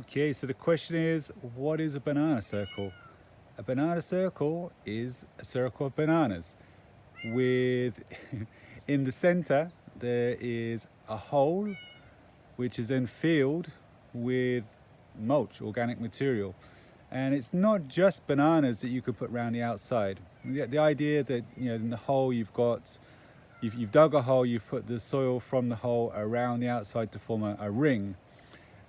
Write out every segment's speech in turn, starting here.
Okay, so the question is, what is a banana circle? A banana circle is a circle of bananas with in the center there is a hole which is then filled with mulch, organic material. And it's not just bananas that you could put around the outside. The idea that, in the hole you've dug a hole, you've put the soil from the hole around the outside to form a ring.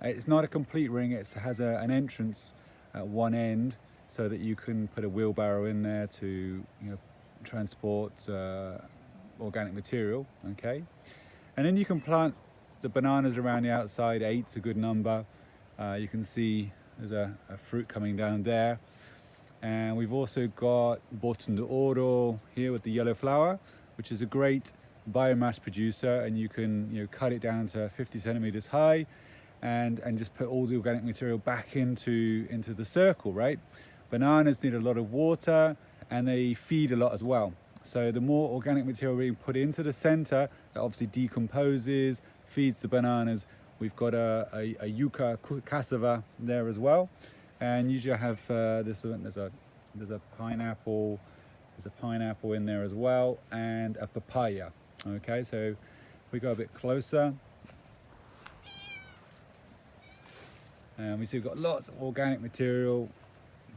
It's not a complete ring, it has an entrance at one end so that you can put a wheelbarrow in there to transport organic material, okay? And then you can plant the bananas around the outside. 8's a good number. You can see there's a fruit coming down there. And we've also got Botón de Oro here with the yellow flower, which is a great biomass producer, and you can cut it down to 50 centimeters high and just put all the organic material back into the circle, right? Bananas need a lot of water and they feed a lot as well. So the more organic material we put into the center, that obviously decomposes, feeds the bananas. We've got a yuka cassava there as well. And usually I have there's a pineapple in there as well, and a papaya. Okay, so if we go a bit closer, and we see we've got lots of organic material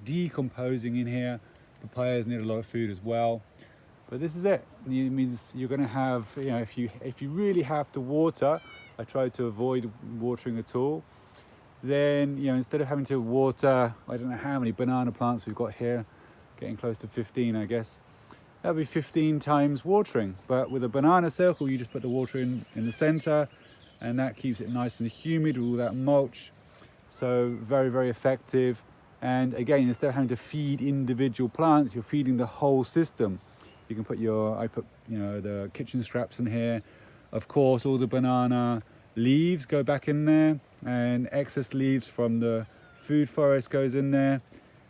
decomposing in here. Papayas need a lot of food as well. But this is it. It means you're going to have, if you really have to water, I try to avoid watering at all. Then, instead of having to water, I don't know how many banana plants we've got here, getting close to 15, I guess. That'll be 15 times watering. But with a banana circle, you just put the water in the center, and that keeps it nice and humid with all that mulch. So very, very effective. And again, instead of having to feed individual plants, you're feeding the whole system. You can put I put the kitchen scraps in here. Of course, all the banana leaves go back in there, and excess leaves from the food forest goes in there,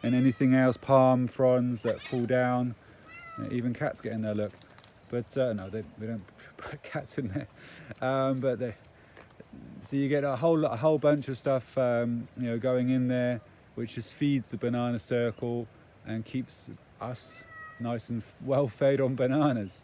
and anything else, palm fronds that fall down. Even cats get in there, look. But no, we don't put cats in there. So you get a whole bunch of stuff going in there, which just feeds the banana circle and keeps us nice and well fed on bananas.